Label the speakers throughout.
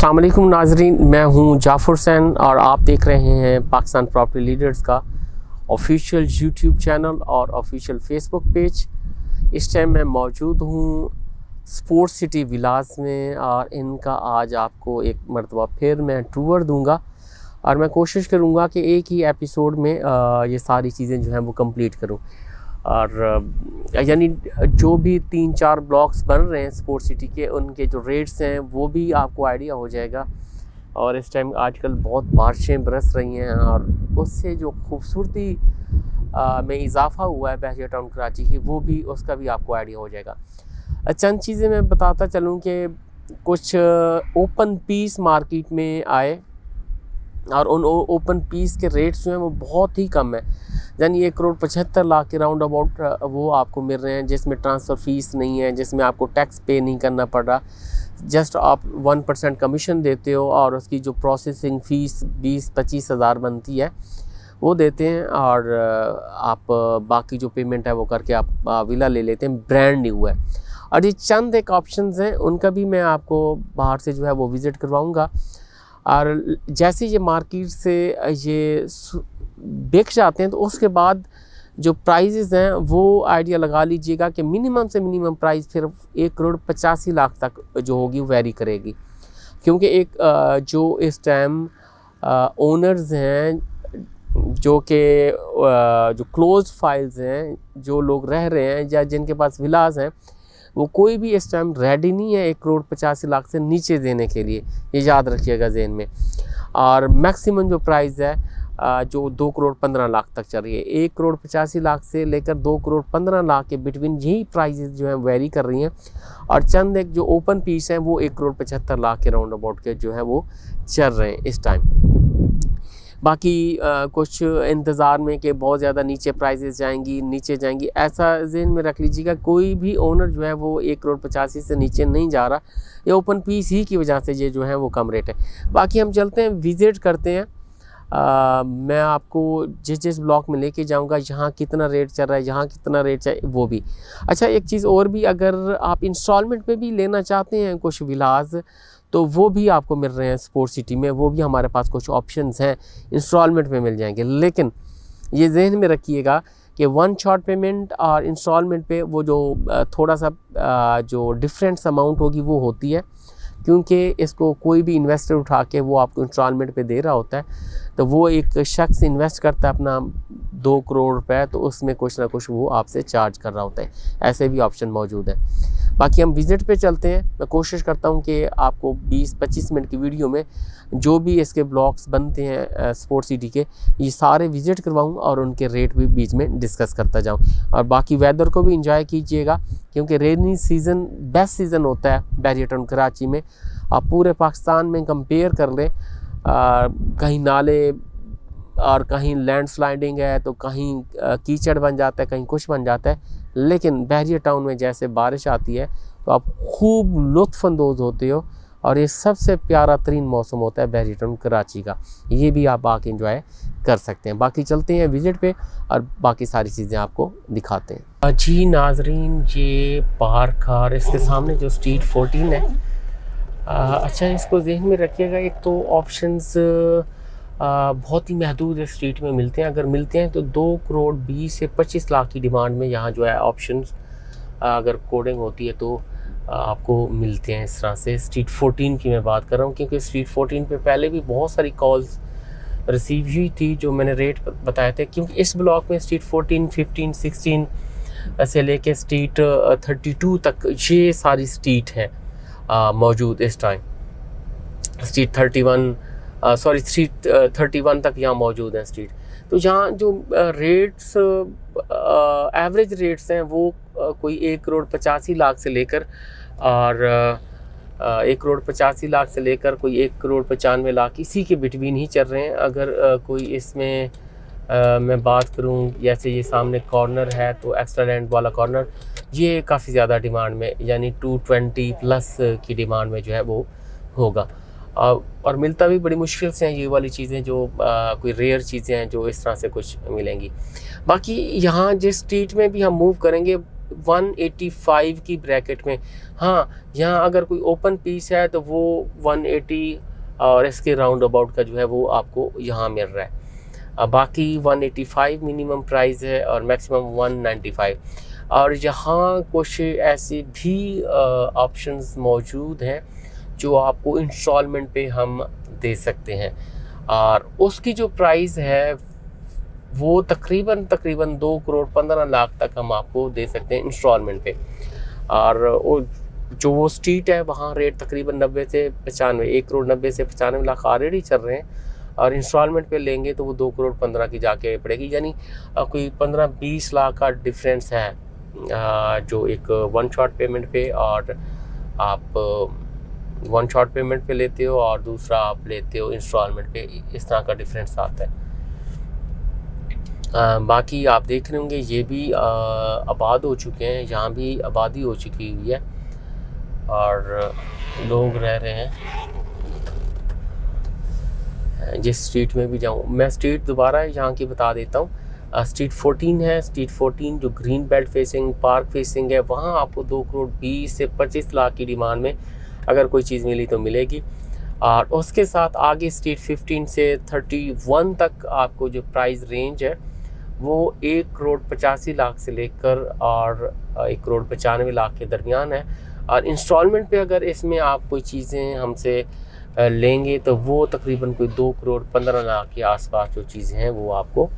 Speaker 1: अस्सलाम वालेकुम नाजरीन, मैं हूं जाफ़र हुसैन और आप देख रहे हैं पाकिस्तान प्रॉपर्टी लीडर्स का ऑफिशियल यूट्यूब चैनल और ऑफिशियल फेसबुक पेज। इस टाइम मैं मौजूद हूं स्पोर्ट्स सिटी विलास में और इनका आज आपको एक मरतबा फिर मैं टूर दूंगा और मैं कोशिश करूंगा कि एक ही एपिसोड में ये सारी चीज़ें जो हैं वो कंप्लीट करूं। और यानी जो भी 3-4 ब्लॉक्स बन रहे हैं स्पोर्ट्स सिटी के, उनके जो रेट्स हैं वो भी आपको आइडिया हो जाएगा। और इस टाइम आजकल बहुत बारिशें बरस रही हैं और उससे जो खूबसूरती में इजाफा हुआ है बहरिया टाउन कराची की, वो भी उसका भी आपको आइडिया हो जाएगा। चंद चीज़ें मैं बताता चलूँ कि कुछ ओपन पीस मार्केट में आए और उन ओपन पीस के रेट्स जो हैं वो बहुत ही कम है, यानी 1,75,00,000 के राउंड अबाउट वो आपको मिल रहे हैं, जिसमें ट्रांसफ़र फ़ीस नहीं है, जिसमें आपको टैक्स पे नहीं करना पड़ रहा। जस्ट आप 1% कमीशन देते हो और उसकी जो प्रोसेसिंग फ़ीस 20-25 हज़ार बनती है वो देते हैं और आप बाकी जो पेमेंट है वो करके आप विला ले लेते हैं। ब्रांड न्यू है और ये चंद एक ऑप्शंस हैं, उनका भी मैं आपको बाहर से जो है वो विज़िट करवाऊँगा। और जैसे ये मार्केट से ये बिक जाते हैं तो उसके बाद जो प्राइजेज़ हैं वो आइडिया लगा लीजिएगा कि मिनिमम से मिनिमम प्राइस फिर 1,85,00,000 तक जो होगी वेरी करेगी, क्योंकि एक जो इस टाइम ओनर्स हैं जो कि जो क्लोज फाइल्स हैं, जो लोग रह रहे हैं या जिनके पास विलास हैं, वो कोई भी इस टाइम रेडी नहीं है 1,85,00,000 से नीचे देने के लिए, ये याद रखिएगा ज़हन में। और मैक्सिमम जो प्राइस है जो 2,15,00,000 तक चल रही है, 1,85,00,000 से लेकर 2,15,00,000 के बिटवीन यही प्राइसेस जो हैं वेरी कर रही हैं। और चंद एक जो ओपन पीस हैं वो 1,75,00,000 के राउंड अबाउट के जो है वो चल रहे हैं इस टाइम। बाकी कुछ इंतज़ार में कि बहुत ज़्यादा नीचे प्राइसेस जाएंगी, ऐसा ज़हन में रख लीजिएगा। कोई भी ओनर जो है वो 1,85,00,000 से नीचे नहीं जा रहा, ये ओपन पीस ही की वजह से ये जो है वो कम रेट है। बाकी हम चलते हैं, विज़िट करते हैं। मैं आपको जिस ब्लॉक में लेके जाऊंगा, यहाँ कितना रेट चल रहा है, यहाँ कितना रेट है वो भी। अच्छा, एक चीज़ और भी, अगर आप इंस्टॉलमेंट पे भी लेना चाहते हैं कुछ विलास, तो वो भी आपको मिल रहे हैं स्पोर्ट्स सिटी में। वो भी हमारे पास कुछ ऑप्शंस हैं, इंस्टॉलमेंट पे मिल जाएंगे। लेकिन ये जहन में रखिएगा कि वन शॉट पेमेंट और इंस्टॉलमेंट पे वो जो थोड़ा सा जो डिफरेंस अमाउंट होगी वो होती है, क्योंकि इसको कोई भी इन्वेस्टर उठा के वो आपको इंस्टॉलमेंट पे दे रहा होता है। तो वो एक शख्स इन्वेस्ट करता है अपना 2 करोड़ रुपए, तो उसमें कुछ ना कुछ वो आपसे चार्ज कर रहा होता है। ऐसे भी ऑप्शन मौजूद है। बाकी हम विज़िट पे चलते हैं। मैं कोशिश करता हूँ कि आपको 20-25 मिनट की वीडियो में जो भी इसके ब्लॉग्स बनते हैं स्पोर्ट्स सिटी के, ये सारे विज़िट करवाऊँ और उनके रेट भी बीच में डिस्कस करता जाऊँ। और बाकी वेदर को भी इंजॉय कीजिएगा, क्योंकि रेनी सीज़न बेस्ट सीज़न होता है बहरिया टाउन कराची में। आप पूरे पाकिस्तान में कंपेयर कर लें, कहीं नाले और कहीं लैंडस्लाइडिंग है, तो कहीं कीचड़ बन जाता है, कहीं कुछ बन जाता है। लेकिन बहरिया टाउन में जैसे बारिश आती है तो आप खूब लुत्फ़अंदोज़ होते हो और ये सबसे प्यारा तरीन मौसम होता है बहरिया टाउन कराची का। ये भी आप आके एंजॉय कर सकते हैं। बाकी चलते हैं विज़िट पे और बाकी सारी चीज़ें आपको दिखाते हैं। जी नाजरीन, ये पार्क और इसके सामने जो स्ट्रीट 14 है, अच्छा इसको जहन में रखिएगा। एक तो ऑप्शंस बहुत ही महदूद इस स्ट्रीट में मिलते हैं, अगर मिलते हैं तो 2,20,00,000 से 25 लाख की डिमांड में यहाँ जो है ऑप्शंस अगर कोडिंग होती है तो आपको मिलते हैं इस तरह से। स्ट्रीट 14 की मैं बात कर रहा हूँ, क्योंकि स्ट्रीट 14 पे पहले भी बहुत सारी कॉल्स रिसीव हुई थी जो मैंने रेट बताए थे, क्योंकि इस ब्लॉक में स्ट्रीट 14, 15, 16 से लेके स्ट्रीट 32 तक ये सारी स्ट्रीट है मौजूद इस टाइम। स्ट्रीट 31 तक यहाँ मौजूद है स्ट्रीट। तो यहाँ जो रेट्स एवरेज रेट्स हैं वो कोई 1,85,00,000 से लेकर और 1,85,00,000 से लेकर कोई 1,95,00,000 इसी के बिटवीन ही चल रहे हैं। अगर कोई इसमें मैं बात करूँ, जैसे ये सामने कॉर्नर है तो एक्स्ट्रा लैंड वाला कॉर्नर, ये काफ़ी ज़्यादा डिमांड में, यानी 220 प्लस की डिमांड में जो है वो होगा। और मिलता भी बड़ी मुश्किल से हैं ये वाली चीज़ें, जो कोई रेयर चीज़ें हैं जो इस तरह से कुछ मिलेंगी। बाकी यहाँ जिस स्ट्रीट में भी हम मूव करेंगे 185 की ब्रैकेट में। हाँ, यहाँ अगर कोई ओपन पीस है तो वो 180 और इसके राउंड अबाउट का जो है वो आपको यहाँ मिल रहा है। बाकी 185 मिनिमम प्राइस है और मैक्सिमम 195। और यहाँ कुछ ऐसे भी ऑप्शंस मौजूद हैं जो आपको इंस्टॉलमेंट पे हम दे सकते हैं, और उसकी जो प्राइस है वो तकरीबन 2 करोड़ 15 लाख तक हम आपको दे सकते हैं इंस्टॉलमेंट पे। और वो स्ट्रीट है वहाँ रेट तकरीबन 90 से 95, 1 करोड़ 90 से 95 लाख ऑलरेडी चल रहे हैं, और इंस्टॉलमेंट पे लेंगे तो वो 2 करोड़ 15 की जाके पड़ेगी, यानी कोई 15-20 लाख का डिफरेंस है जो एक वन शॉट पेमेंट पे, और आप वन शॉट पेमेंट पे लेते हो और दूसरा आप लेते हो इंस्टॉलमेंट पे, इस तरह का डिफरेंस आता है। बाकी आप देख रहे होंगे ये भी आबाद हो चुके हैं, यहाँ भी आबादी हो चुकी हुई है और लोग रह रहे हैं। जिस स्ट्रीट में भी जाऊँ, मैं स्ट्रीट दोबारा यहाँ की बता देता हूँ। स्ट्रीट 14 है, स्ट्रीट 14 जो green belt facing park facing है, वहाँ आपको 2 करोड़ 20 से 25 लाख की डिमांड में अगर कोई चीज़ मिली तो मिलेगी। और उसके साथ आगे स्ट्रीट 15 से 31 तक आपको जो प्राइस रेंज है वो 1 करोड़ 85 लाख से लेकर और 1 करोड़ 95 लाख के दरमियान है। और इंस्टॉलमेंट पे अगर इसमें आप कोई चीज़ें हमसे लेंगे तो वो तकरीबन कोई 2 करोड़ 15 लाख के आसपास जो चीज़ें हैं वो आपको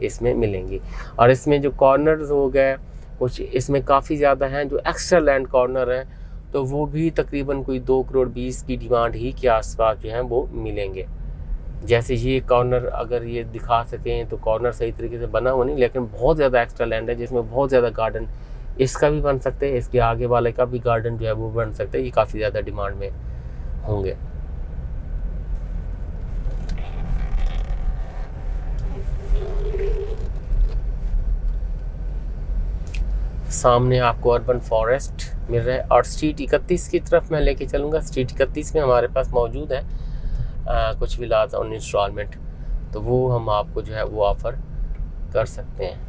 Speaker 1: इसमें मिलेंगी। और इसमें जो कॉर्नर्स हो गए कुछ इसमें काफ़ी ज़्यादा हैं, जो एक्स्ट्रा लैंड कॉर्नर हैं तो वो भी तकरीबन कोई 2 करोड़ 20 की डिमांड ही के आसपास जो हैं वो मिलेंगे। जैसे ये कॉर्नर अगर ये दिखा सकें तो कॉर्नर सही तरीके से बना हुआ नहीं, लेकिन बहुत ज़्यादा एक्स्ट्रा लैंड है जिसमें बहुत ज़्यादा गार्डन इसका भी बन सकते हैं, इसके आगे वाले का भी गार्डन जो है वो बन सकता है। ये काफ़ी ज़्यादा डिमांड में होंगे। सामने आपको अर्बन फॉरेस्ट मिल रहा है और स्ट्रीट 31 की तरफ मैं लेके चलूँगा। स्ट्रीट 31 में हमारे पास मौजूद है कुछ विलास ऑन इंस्टॉलमेंट, तो वो हम आपको जो है वो ऑफ़र कर सकते हैं।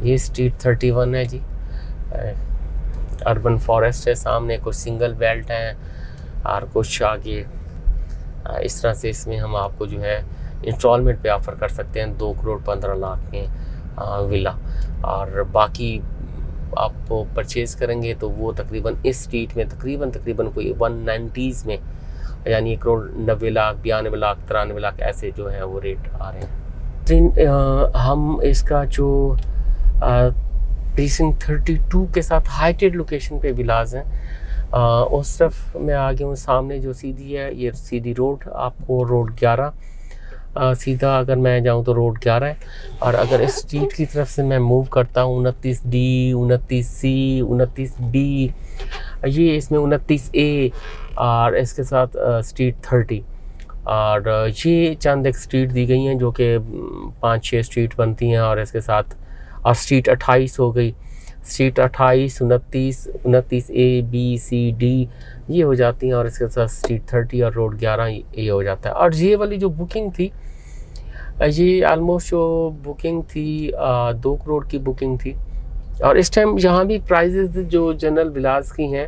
Speaker 1: ये स्ट्रीट 31 है जी, अर्बन फॉरेस्ट है। सामने कुछ सिंगल बेल्ट हैं और कुछ आगे इस तरह से इसमें हम आपको जो है इंस्टॉलमेंट पे ऑफ़र कर सकते हैं 2 करोड़ 15 लाख में विला। और बाकी आप परचेज़ करेंगे तो वो तकरीबन इस स्ट्रीट में तकरीबन कोई 190s में, यानी 1 करोड़ 90 लाख 92 लाख 93 लाख ऐसे जो है वो रेट आ रहे हैं। हम इसका जो प्रीसिंक्ट 32 के साथ हाइटेड लोकेशन पे विलाज हैं, उस तरफ मैं आ गया हूँ। सामने जो सीधी है ये सीधी रोड, आपको रोड 11 सीधा अगर मैं जाऊं तो रोड 11 है। और अगर इस स्ट्रीट की तरफ से मैं मूव करता हूं 29D 29C 29B, ये इसमें 29A और इसके साथ स्ट्रीट 30, और ये चंद एक स्ट्रीट दी गई हैं जो कि 5-6 स्ट्रीट बनती हैं। और इसके साथ और स्ट्रीट 28 हो गई, street 28 29A B C D ये हो जाती हैं, और इसके साथ स्ट्रीट 30 और रोड 11 ये हो जाता है। और ये वाली जो बुकिंग थी ये ऑलमोस्ट जो बुकिंग थी 2 करोड़ की बुकिंग थी। और इस टाइम यहाँ भी प्राइजेस जो जनरल विलास की हैं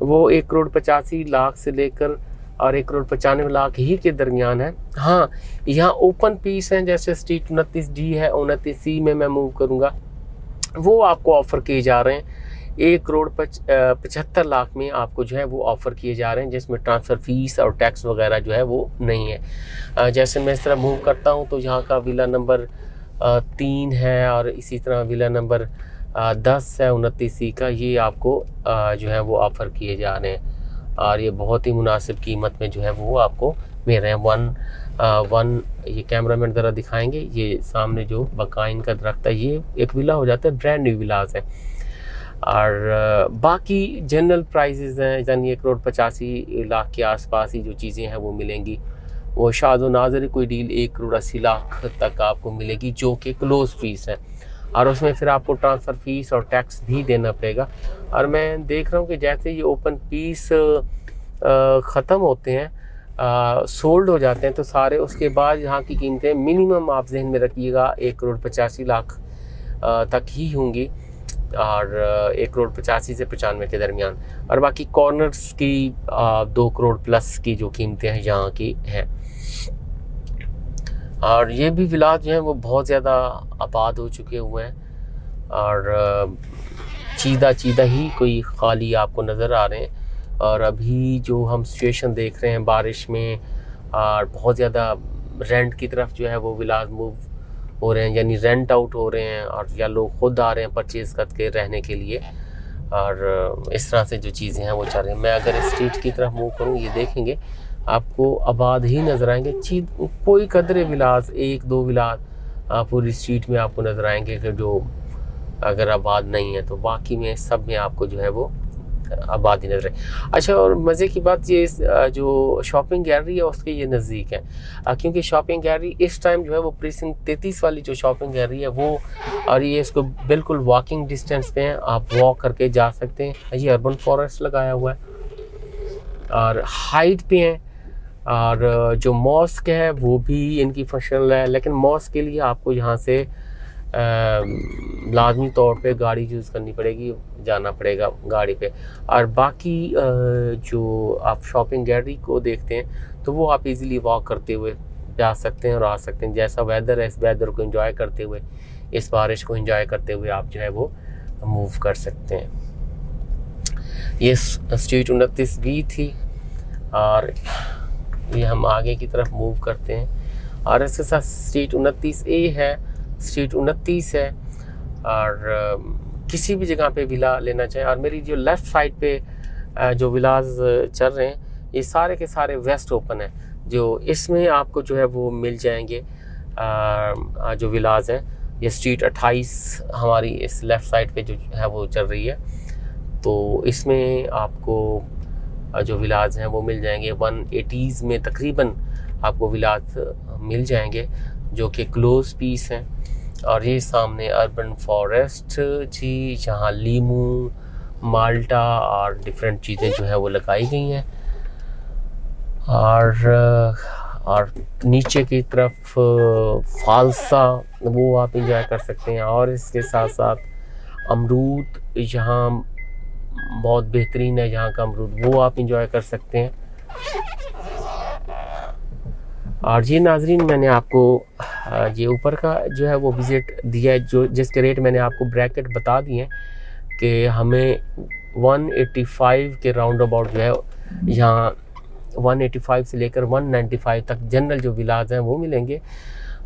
Speaker 1: वो 1 करोड़ 85 लाख से लेकर और 1 करोड़ 95 लाख ही के दरमियान है। हाँ, यहाँ ओपन पीस हैं, जैसे स्ट्रीट 29D है, 29C में मैं मूव करूँगा वो आपको ऑफ़र किए जा रहे हैं 1 करोड़ 75 लाख में आपको जो है वो ऑफ़र किए जा रहे हैं, जिसमें ट्रांसफ़र फ़ीस और टैक्स वगैरह जो है वो नहीं है। जैसे मैं इस तरह मूव करता हूँ तो यहाँ का विला नंबर 3 है और इसी तरह विला नंबर 10 है 29C का, ये आपको जो है वो ऑफ़र किए जा रहे हैं और ये बहुत ही मुनासिब कीमत में जो है वो आपको मिल रहे हैं। वन ये कैमरामैन ज़रा दिखाएंगे, ये सामने जो बकाइन का दरख्त है ये एक विला हो जाता है, ब्रांड न्यू विलास है। और बाकी जनरल प्राइसेस हैं, यानी 1 करोड़ 85 लाख के आसपास ही जो चीज़ें हैं वो मिलेंगी। वो शाद व नाज़र कोई डील 1 करोड़ 80 लाख तक आपको मिलेगी जो कि क्लोज़ फीस है, और उसमें फिर आपको ट्रांसफ़र फ़ीस और टैक्स भी देना पड़ेगा। और मैं देख रहा हूँ कि जैसे ये ओपन पीस ख़त्म होते हैं सोल्ड हो जाते हैं तो सारे, उसके बाद यहाँ की कीमतें मिनिमम आप जहन में रखिएगा 1,85,00,000 तक ही होंगी, और 1,85,00,000 से 95 के दरमियान। और बाकी कॉर्नर्स की 2 करोड़ प्लस की जो कीमतें हैं यहाँ की हैं। और ये भी विलाज जो हैं वो बहुत ज़्यादा आबाद हो चुके हुए हैं, और चीदा ही कोई खाली आपको नज़र आ रहे हैं। और अभी जो हम सिचुएशन देख रहे हैं बारिश में, और बहुत ज़्यादा रेंट की तरफ जो है वो विलाज मूव हो रहे हैं, यानी रेंट आउट हो रहे हैं, और या लोग खुद आ रहे हैं परचेज़ करके रहने के लिए। और इस तरह से जो चीज़ें हैं वो चल रही हैं। मैं अगर स्ट्रीट की तरफ मूव करूँ, ये देखेंगे आपको आबाद ही नज़र आएंगे। कोई कदरे विलास, 1-2 विलास पूरी स्ट्रीट में आपको नज़र आएंगे कि जो अगर आबाद नहीं है, तो बाकी में सब में आपको जो है वो आबादी नजर है। अच्छा, और मज़े की बात ये जो शॉपिंग गैलरी है उसके ये नज़दीक है, क्योंकि शॉपिंग गैलरी इस टाइम जो है वो प्रीसिंक्ट 33 वाली जो शॉपिंग गैलरी है वो, और ये इसको बिल्कुल वॉकिंग डिस्टेंस पे है, आप वॉक करके जा सकते हैं। ये अर्बन फॉरेस्ट लगाया हुआ है और हाइट पे है। और जो मॉस्क है वो भी इनकी फंक्शनल है, लेकिन मॉस्क के लिए आपको यहाँ से लाजमी तौर पे गाड़ी यूज़ करनी पड़ेगी, जाना पड़ेगा गाड़ी पे। और बाकी जो आप शॉपिंग गैलरी को देखते हैं तो वो आप इजीली वॉक करते हुए जा सकते हैं और आ सकते हैं। जैसा वेदर है, इस वेदर को एंजॉय करते हुए, इस बारिश को एंजॉय करते हुए आप जो है वो मूव कर सकते हैं। ये स्ट्रीट 29 बी थी, और ये हम आगे की तरफ मूव करते हैं। और इसके साथ स्ट्रीट 29 ए है, स्ट्रीट 29 है, और किसी भी जगह पे विला लेना चाहें। और मेरी जो लेफ़्ट साइड पे जो विलाज चल रहे हैं ये सारे के सारे वेस्ट ओपन है, जो इसमें आपको जो है वो मिल जाएंगे। जो विलाज हैं, ये स्ट्रीट 28 हमारी इस लेफ़्ट साइड पे जो है वो चल रही है, तो इसमें आपको जो विलाज हैं वो मिल जाएंगे। 180s में तकरीबन आपको विलाज मिल जाएंगे जो कि क्लोज पीस हैं। और ये सामने अर्बन फॉरेस्ट जी, जहाँ लीमू, माल्टा और डिफरेंट चीज़ें जो है वो लगाई गई हैं। और नीचे की तरफ फालसा, वो आप इंजॉय कर सकते हैं। और इसके साथ साथ अमरूद यहाँ बहुत बेहतरीन है, यहाँ का अमरूद, वो आप इंजॉय कर सकते हैं। और ये नाजरीन, मैंने आपको ये ऊपर का जो है वो विज़िट दिया है, जो जिसके रेट मैंने आपको ब्रैकेट बता दिए कि हमें 185 के राउंड अबाउट जो है यहाँ 185 से लेकर 195 तक जनरल जो विलाज हैं वो मिलेंगे।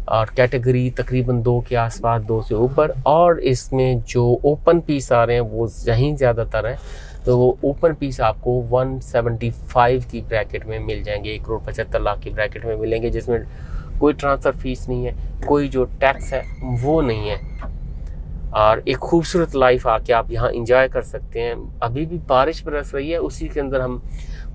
Speaker 1: और कैटेगरी तकरीबन 2 के आसपास, 2 से ऊपर। और इसमें जो ओपन पीस आ रहे हैं वो यहीं ज़्यादातर है, तो वो ओपन पीस आपको 175 की ब्रैकेट में मिल जाएंगे, 1,75,00,000 की ब्रैकेट में मिलेंगे, जिसमें कोई ट्रांसफ़र फीस नहीं है, कोई जो टैक्स है वो नहीं है। और एक खूबसूरत लाइफ आके आप यहाँ इंजॉय कर सकते हैं। अभी भी बारिश बरस रही है, उसी के अंदर हम,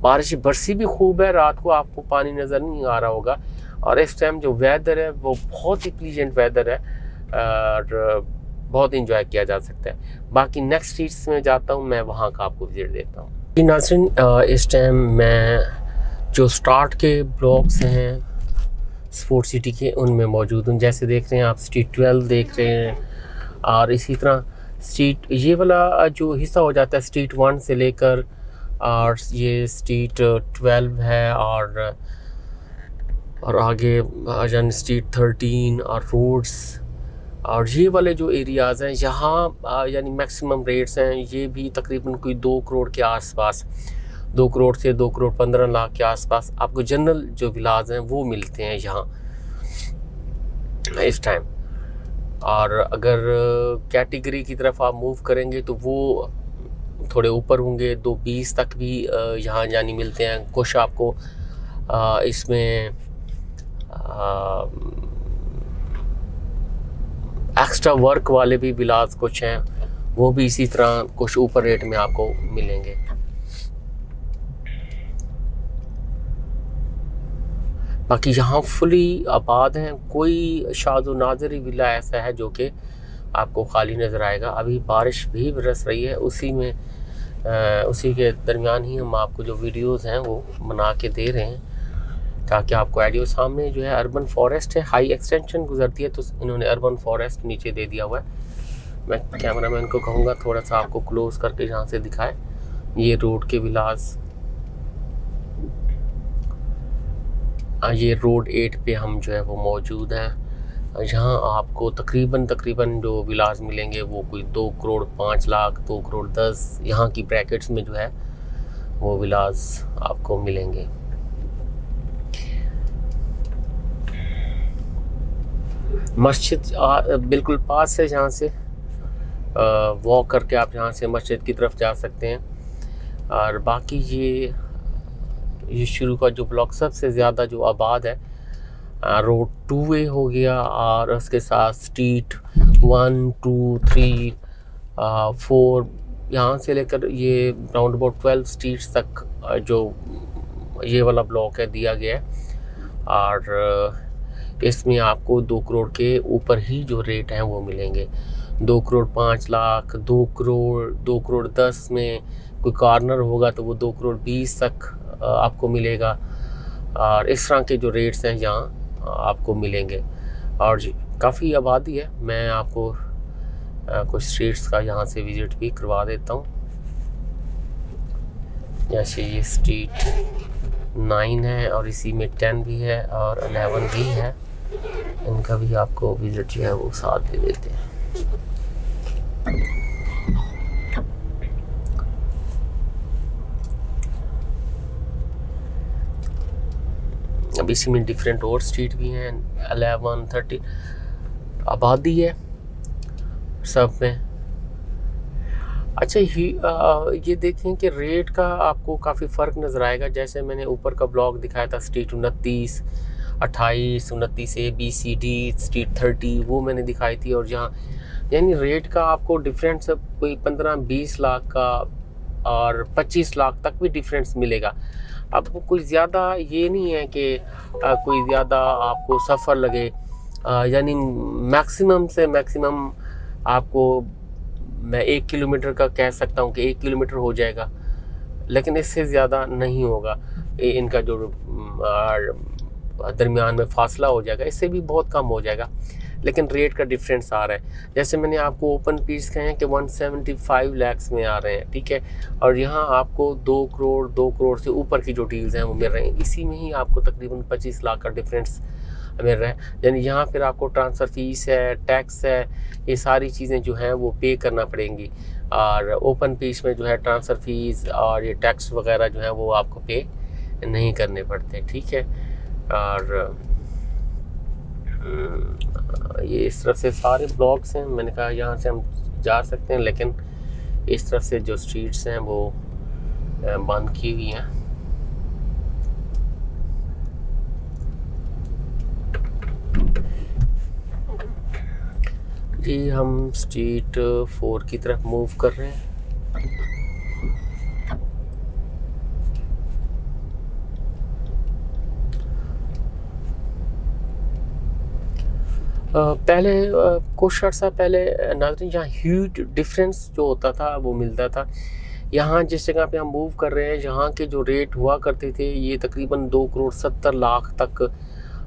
Speaker 1: बारिश बरसी भी खूब है, रात को आपको पानी नज़र नहीं आ रहा होगा। और इस टाइम जो वेदर है वो बहुत ही प्लीजेंट वेदर है, और बहुत इंजॉय किया जा सकता है। बाकी नेक्स्ट स्ट्रीट्स में जाता हूँ, मैं वहाँ का आपको विजिट देता हूँ। नाज़रीन, इस टाइम मैं जो स्टार्ट के ब्लॉक्स हैं स्पोर्ट सिटी के, उनमें मौजूद हूँ। जैसे देख रहे हैं आप स्ट्रीट 12 देख रहे हैं, और इसी तरह स्ट्रीट, ये वाला जो हिस्सा हो जाता है स्ट्रीट 1 से लेकर, और ये स्ट्रीट 12 है, और आगे यानी स्ट्रीट 13 और रोड्स, और ये वाले जो एरियाज़ हैं यहाँ यानी मैक्सिमम रेट्स हैं ये भी तकरीबन कोई 2 करोड़ के आसपास, 2 करोड़ से 2,15,00,000 के आसपास आपको जनरल जो विलाज हैं वो मिलते हैं यहाँ इस टाइम। और अगर कैटेगरी की तरफ आप मूव करेंगे तो वो थोड़े ऊपर होंगे, 220 तक भी यहाँ यानी मिलते हैं। कुछ आपको इसमें एक्स्ट्रा वर्क वाले भी विलाज कुछ हैं, वो भी इसी तरह कुछ ऊपर रेट में आपको मिलेंगे। बाकी यहाँ फुली आबाद हैं, कोई शादो नाज़री विला ऐसा है जो कि आपको खाली नज़र आएगा। अभी बारिश भी बरस रही है, उसी के दरमियान ही हम आपको जो वीडियोस हैं वो बना के दे रहे हैं। ताकि आपको आइडिया। सामने जो है अर्बन फॉरेस्ट है, हाई एक्सटेंशन गुजरती है, तो इन्होंने अर्बन फॉरेस्ट नीचे दे दिया हुआ है। मैं कैमरामैन को कहूँगा थोड़ा सा आपको क्लोज करके यहाँ से दिखाए। ये रोड के विलास, ये रोड 8 पे हम जो है वो मौजूद हैं। यहाँ आपको तकरीबन जो विलास मिलेंगे वो कोई 2 करोड़ 5 लाख, 2 करोड़ 10, यहाँ की ब्रैकेट्स में जो है वो विलास आपको मिलेंगे। मस्जिद बिल्कुल पास है, यहाँ से वॉक करके आप यहाँ से मस्जिद की तरफ जा सकते हैं। और बाकी ये शुरू का जो ब्लॉक सबसे ज़्यादा जो आबाद है, रोड 2 वे हो गया, और उसके साथ स्ट्रीट 1 2 3 4, यहाँ से लेकर ये राउंड अबाउट 12 स्ट्रीट्स तक जो ये वाला ब्लॉक है दिया गया है। और इसमें आपको 2 करोड़ के ऊपर ही जो रेट हैं वो मिलेंगे। 2 करोड़ 5 लाख, 2 करोड़ 10 में कोई कॉर्नर होगा तो वो 2 करोड़ 20 तक आपको मिलेगा। और इस तरह के जो रेट्स हैं यहाँ आपको मिलेंगे। और काफ़ी आबादी है। मैं आपको कुछ स्ट्रीट्स का यहाँ से विज़िट भी करवा देता हूँ। जैसे ये स्ट्रीट 9 है, और इसी में 10 भी है और 11 भी है। इनका भी आपको विज़िट जो है वो साथ दे देते हैं। अब इसी में डिफरेंट और स्ट्रीट भी हैं, 11 30 आबादी है सब में। अच्छा, ये देखें कि रेट का आपको काफ़ी फ़र्क नज़र आएगा। जैसे मैंने ऊपर का ब्लॉक दिखाया था, स्ट्रीट 29, 28, 29 ABCD, स्ट्रीट 30 वो मैंने दिखाई थी। और जहाँ यानी रेट का आपको डिफरेंस कोई 15-20 लाख का और 25 लाख तक भी डिफरेंस मिलेगा। आपको कोई ज़्यादा ये नहीं है कि कोई ज़्यादा आपको सफ़र लगे, यानी मैक्सिमम से मैक्सिमम आपको मैं 1 किलोमीटर का कह सकता हूँ कि 1 किलोमीटर हो जाएगा, लेकिन इससे ज़्यादा नहीं होगा। इनका जो दरमियान में फासला हो जाएगा, इससे भी बहुत कम हो जाएगा, लेकिन रेट का डिफरेंस आ रहा है। जैसे मैंने आपको ओपन पीस कहे हैं कि 175 लाख में आ रहे हैं, ठीक है। और यहाँ आपको 2 करोड़ से ऊपर की जो डील्स हैं वो मिल रहे हैं। इसी में ही आपको तकरीबन 25 लाख का डिफरेंस मिल रहा है। यानी यहाँ फिर आपको ट्रांसफ़र फ़ीस है, टैक्स है, ये सारी चीज़ें जो हैं वो पे करना पड़ेंगी। और ओपन पीस में जो है ट्रांसफ़र फ़ीस और ये टैक्स वगैरह जो है वो आपको पे नहीं करने पड़ते, ठीक है। और ये इस तरफ से सारे ब्लॉक्स हैं। मैंने कहा यहाँ से हम जा सकते हैं, लेकिन इस तरफ से जो स्ट्रीट्स हैं वो बंद की हुई हैं। जी, हम स्ट्रीट 4 की तरफ मूव कर रहे हैं। पहले कुछ अर्सा पहले नाज़रीन यहाँ ह्यूज डिफरेंस जो होता था वो मिलता था। यहाँ जिस जगह पे हम मूव कर रहे हैं, यहाँ के जो रेट हुआ करते थे ये तकरीबन 2 करोड़ 70 लाख तक,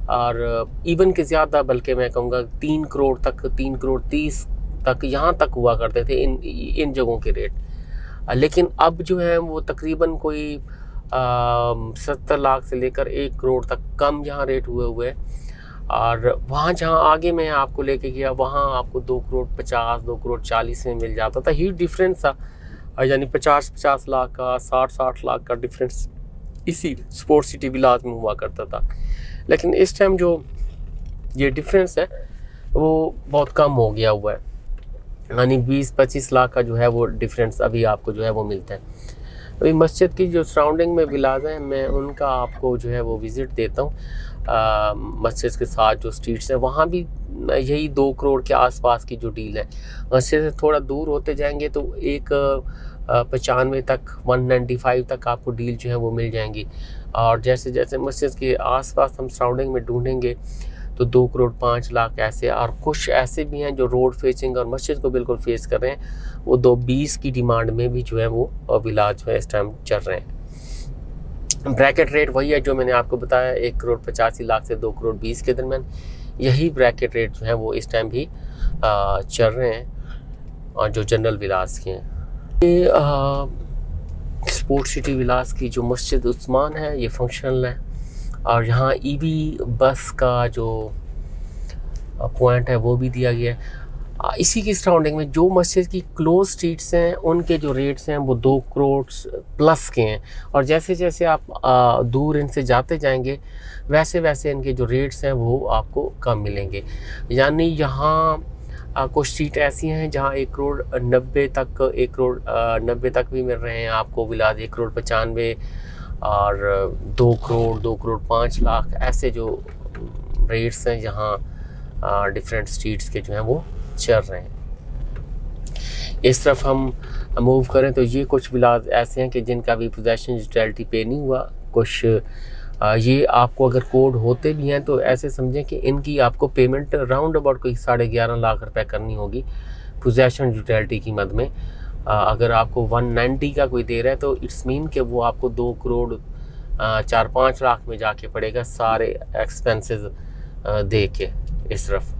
Speaker 1: और इवन के ज़्यादा, बल्कि मैं कहूँगा 3 करोड़ तक, 3 करोड़ 30 तक यहाँ तक हुआ करते थे इन जगहों के रेट। लेकिन अब जो है वो तकरीबन कोई 70 लाख से लेकर 1 करोड़ तक कम यहाँ रेट हुए हैं। और वहाँ जहाँ आगे मैं आपको लेके गया वहाँ आपको 2 करोड़ 50, 2 करोड़ 40 में मिल जाता था। ह्यूज डिफरेंस था, यानी 50 लाख का, 60 लाख का डिफरेंस इसी स्पोर्ट्स सिटी विलास में हुआ करता था। लेकिन इस टाइम जो ये डिफरेंस है वो बहुत कम हो गया हुआ है, यानी 20-25 लाख का जो है वो डिफरेंस अभी आपको जो है वो मिलता है। अभी मस्जिद की जो सराउंडिंग में विलास हैं, मैं उनका आपको जो है वो विज़िट देता हूँ। मस्जिद के साथ जो स्ट्रीट्स हैं वहाँ भी यही 2 करोड़ के आसपास की जो डील है। मस्जिद से थोड़ा दूर होते जाएंगे तो 195 तक, 195 तक आपको डील जो है वो मिल जाएंगी। और जैसे जैसे मस्जिद के आसपास हम सराउंडिंग में ढूंढेंगे तो 2 करोड़ 5 लाख ऐसे, और कुछ ऐसे भी हैं जो रोड फेसिंग और मस्जिद को बिल्कुल फेस कर रहे हैं, वो 220 की डिमांड में भी जो है वो विलाज जो है इस टाइम चल रहे हैं। ब्रैकेट रेट वही है जो मैंने आपको बताया, 1,85,00,000 से 2,20,00,000 के दरमियान। यही ब्रैकेट रेट जो है वो इस टाइम भी चल रहे हैं और जो जनरल विलास के हैं। ये स्पोर्ट सिटी विलास की जो मस्जिद उस्मान है ये फंक्शनल है, और यहाँ ईवी बस का जो पॉइंट है वो भी दिया गया है। इसी की सराउंडिंग में जो मस्जिद की क्लोज स्ट्रीट्स हैं उनके जो रेट्स हैं वो 2 करोड़ प्लस के हैं, और जैसे जैसे आप दूर इनसे जाते जाएंगे वैसे वैसे इनके जो रेट्स हैं वो आपको कम मिलेंगे। यानी यहाँ कुछ स्ट्रीट ऐसी हैं जहाँ 1,90,00,000 तक 1,90,00,000 तक भी मिल रहे हैं आपको विलाज, 1,95,00,000 और 2 करोड़ 2,05,00,000 ऐसे जो रेट्स हैं यहाँ डिफरेंट स्ट्रीट्स के जो हैं वो चल रहे हैं। इस तरफ हम मूव करें तो ये कुछ विलाज ऐसे हैं कि जिनका भी पोजेशन यूटिलिटी पे नहीं हुआ। कुछ ये आपको अगर कोड होते भी हैं तो ऐसे समझें कि इनकी आपको पेमेंट राउंड अबाउट कोई 11.5 लाख रुपए करनी होगी पोजेशन यूटिलिटी की मद में। अगर आपको 190 का कोई दे रहा है तो इट्स मीन कि वो आपको 2 करोड़ 4-5 लाख में जाके पड़ेगा सारे एक्सपेंसेस दे के। इस तरफ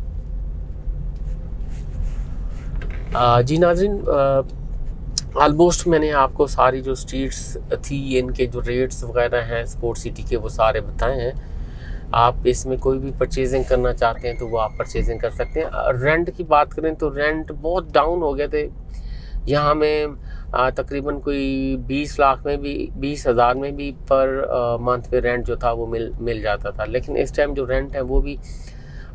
Speaker 1: जी नाज़रीन, ऑलमोस्ट मैंने आपको सारी जो स्ट्रीट्स थी इनके जो रेट्स वगैरह हैं स्पोर्ट सिटी के वो सारे बताए हैं। आप इसमें कोई भी परचेजिंग करना चाहते हैं तो वो आप परचेजिंग कर सकते हैं। रेंट की बात करें तो रेंट बहुत डाउन हो गए थे। यहाँ में तकरीबन कोई 20 लाख में भी 20,000 में भी पर मंथ पे रेंट जो था वो मिल जाता था, लेकिन इस टाइम जो रेंट है वो भी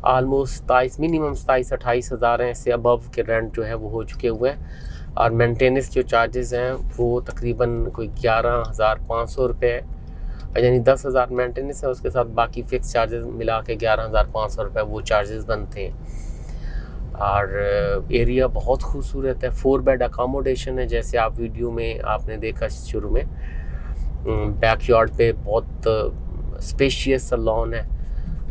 Speaker 1: आलमोस्ट 27 मिनिमम 27-28 हज़ार हैं। इससे अबव के रेंट जो है वो हो चुके हुए हैं, और मेंटेनेंस जो चार्जेस हैं वो तकरीबन कोई 11,500 रुपये, यानी 10,000 मेंटेनेंस है, उसके साथ बाकी फिक्स चार्जेस मिला के 11,500 रुपये वो चार्जेस बनते हैं। और एरिया बहुत खूबसूरत है, 4 बेड अकोमोडेशन है जैसे आप वीडियो में आपने देखा शुरू में। बैकयार्ड पे बहुत स्पेशियस लॉन है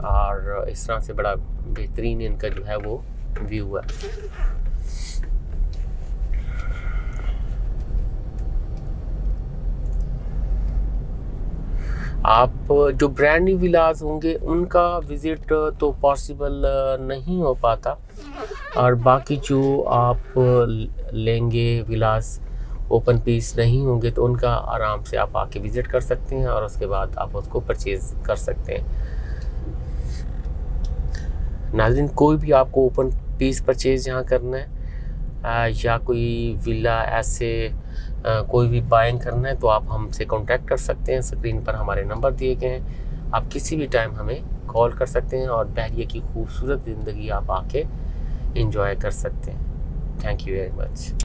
Speaker 1: और इस तरह से बड़ा बेहतरीन इनका जो है वो व्यू है। आप जो ब्रांड न्यू विलास होंगे उनका विज़िट तो पॉसिबल नहीं हो पाता, और बाकी जो आप लेंगे विलास ओपन पीस नहीं होंगे तो उनका आराम से आप आके विज़िट कर सकते हैं और उसके बाद आप उसको परचेज़ कर सकते हैं। नाज़रीन, कोई भी आपको ओपन पीस परचेज़ यहाँ करना है या कोई विला ऐसे कोई भी बाइंग करना है तो आप हमसे कांटेक्ट कर सकते हैं। स्क्रीन पर हमारे नंबर दिए गए हैं, आप किसी भी टाइम हमें कॉल कर सकते हैं और बहरिया की खूबसूरत ज़िंदगी आप आके एंजॉय कर सकते हैं। Thank you very much.